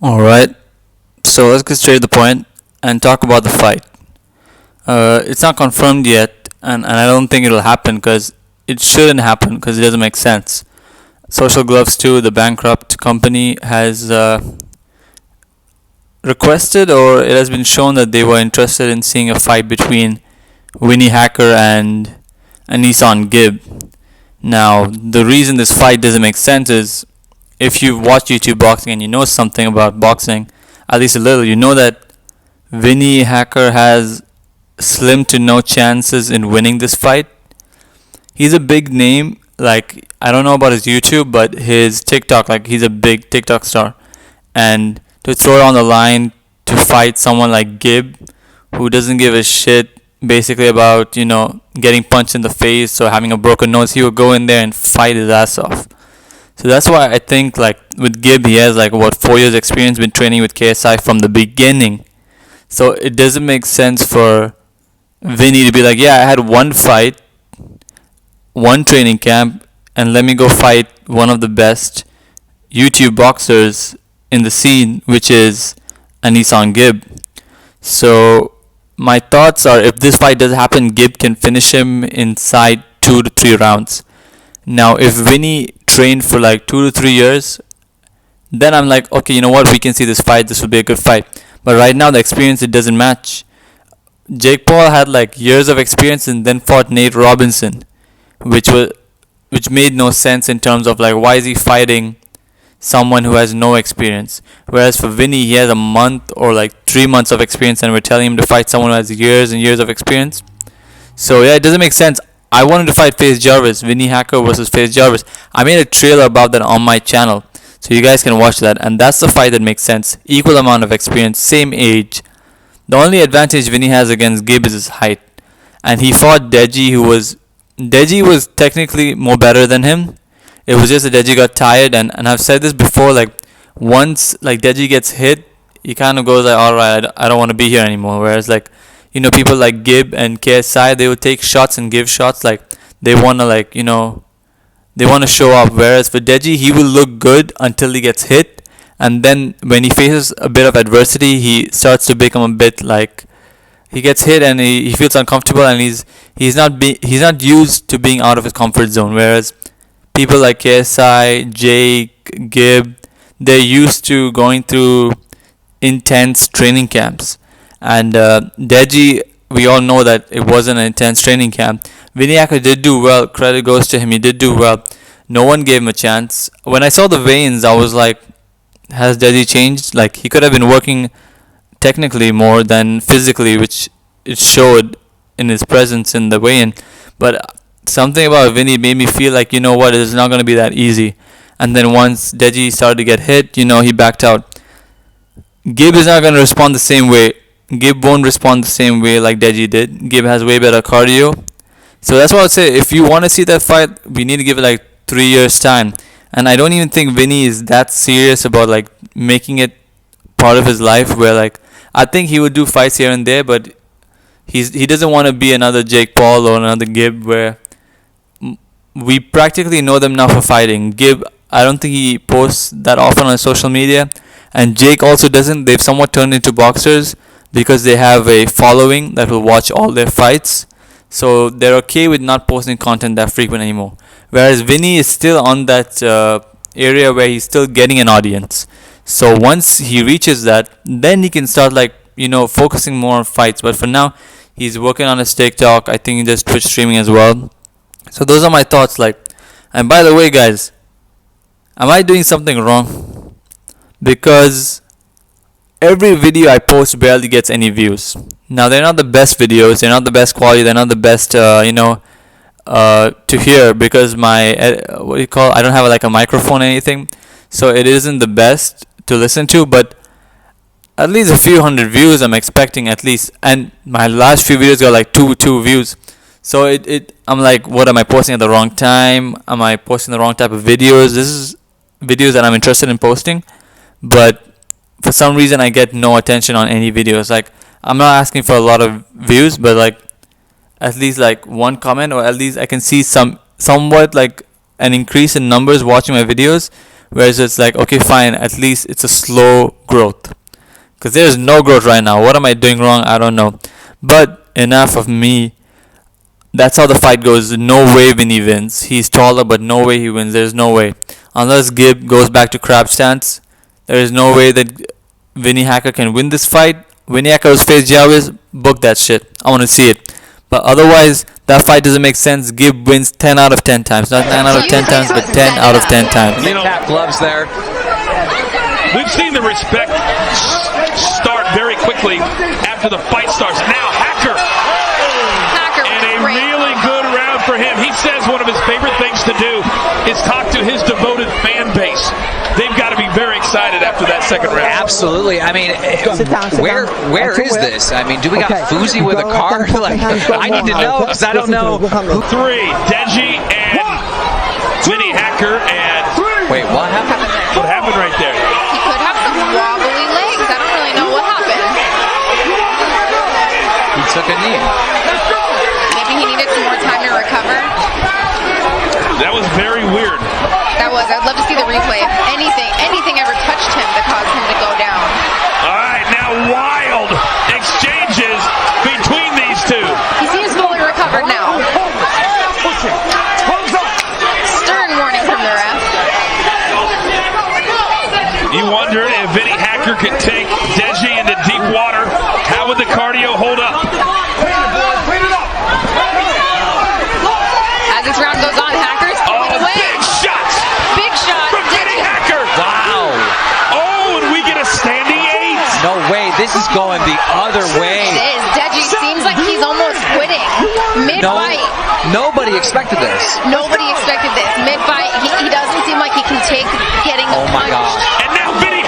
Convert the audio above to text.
Alright, so let's get straight to the point and talk about the fight. It's not confirmed yet, and I don't think it'll happen because it shouldn't happen because it doesn't make sense. Social Gloves 2, the bankrupt company, has requested, or it has been shown that they were interested in seeing a fight between Vinnie Hacker and Anesongib. Now, the reason this fight doesn't make sense is if you watch YouTube boxing and you know something about boxing, at least a little, you know that Vinnie Hacker has slim to no chances in winning this fight. He's a big name. Like, I don't know about his YouTube, but his TikTok, like, he's a big TikTok star. And to throw it on the line to fight someone like Gibb, who doesn't give a shit basically about, getting punched in the face or having a broken nose, he would go in there and fight his ass off. So that's why I think, like, with Gibb, he has, 4 years experience, been training with KSI from the beginning. So it doesn't make sense for Vinny to be like, yeah, I had one fight, one training camp, and let me go fight one of the best YouTube boxers in the scene, which is Anesongib. So my thoughts are, if this fight does happen, Gibb can finish him inside 2 to 3 rounds. Now, if Vinny trained for 2 to 3 years, then I'm like, okay, you know what, we can see this fight. This will be a good fight. But right now, the experience, it doesn't match. Jake Paul had years of experience and then fought Nate Robinson, which made no sense in terms of why is he fighting someone who has no experience. Whereas for Vinny, he has a month or 3 months of experience, and we're telling him to fight someone who has years and years of experience. So yeah, it doesn't make sense. I wanted to fight FaZe Jarvis, Vinnie Hacker versus FaZe Jarvis. I made a trailer about that on my channel, so you guys can watch that. And that's the fight that makes sense. Equal amount of experience, same age. The only advantage Vinny has against Gibb is his height. And he fought Deji was technically more better than him. It was just that Deji got tired, and I've said this before, once Deji gets hit, he kind of goes alright, I don't want to be here anymore. Whereas people like Gibb and KSI, they would take shots and give shots, they want to they want to show up. Whereas for Deji, he will look good until he gets hit, and then when he faces a bit of adversity, he starts to become a bit he gets hit and he feels uncomfortable, and he's not used to being out of his comfort zone. Whereas people like KSI, Jake, Gibb, they're used to going through intense training camps. And Deji, we all know that it wasn't an intense training camp. Vinnie Hacker did do well. Credit goes to him. He did do well. No one gave him a chance. When I saw the veins, I was like, has Deji changed? He could have been working technically more than physically, which it showed in his presence in the weigh-in. But something about Vinny made me feel like, you know what, it's not going to be that easy. And then once Deji started to get hit, he backed out. Gibb is not going to respond the same way. Gibb won't respond the same way like Deji did. Gibb has way better cardio. So that's what I'd say. If you want to see that fight, we need to give it 3 years time. And I don't even think Vinny is that serious about making it part of his life, where I think he would do fights here and there, but he doesn't want to be another Jake Paul or another Gibb, where we practically know them now for fighting. Gibb, I don't think he posts that often on social media, and Jake also doesn't. They've somewhat turned into boxers because they have a following that will watch all their fights, so they're okay with not posting content that frequent anymore. Whereas Vinny is still on that area where he's still getting an audience. So once he reaches that, then he can start focusing more on fights. But for now, he's working on his TikTok. I think he does Twitch streaming as well. So those are my thoughts. And by the way, guys, am I doing something wrong? Because every video I post barely gets any views. Now, they're not the best videos. They're not the best quality. They're not the best, to hear, because my, I don't have a microphone or anything. So it isn't the best to listen to, but at least a few hundred views I'm expecting at least. And my last few videos got two views. So I'm like, what, am I posting at the wrong time? Am I posting the wrong type of videos? This is videos that I'm interested in posting, but for some reason I get no attention on any videos. I'm not asking for a lot of views, but at least one comment, or at least I can see somewhat an increase in numbers watching my videos. Whereas it's okay, fine, at least it's a slow growth. Because there's no growth right now. What am I doing wrong? I don't know. But enough of me. That's how the fight goes. No way Vinnie wins. He's taller, but no way he wins. There's no way. Unless Gib goes back to crab stance, there is no way that Vinnie Hacker can win this fight. Vinnie Hacker was face Jawiz. Book that shit. I want to see it. But otherwise, that fight doesn't make sense. Gib wins 10 out of 10 times. Not 9 out of 10 times, but 10 out of 10 times. You know, gloves there. We've seen the respect start very quickly after the fight starts. Now Hacker and a really good round for him. He says one of his favorite things to do is talk to his devoted fan base. They've got to be very excited after that second round. Absolutely. I mean, where is this? I mean, do we got Fuzi with a car? Like, I need to know because I don't know. 3, Deji and Vinnie Hacker and... Wait, what happened? What happened right there? He could have some wobbly legs. I don't really know what happened. He took a knee. Maybe he needed some more time to recover. That was very weird. That was. I'd love to see the replay. If anything ever touched him that caused him to go down. All right, now wild exchanges between these two. He seems fully recovered now. Stern warning from the ref. You wondered if Vinnie Hacker could take Deji into deep water. How would the cardio hold up? As this round goes on, Hacker's pulling away. Big shots! Big shot from Vinnie Hacker! Wow! Oh, and we get a standing 8! No way, this is going the other way. It is. Deji seems like he's almost quitting. Mid-fight. Nobody expected this. Nobody expected this. Mid-fight, he doesn't seem like he can take getting a punch. Oh my gosh. And now Vinnie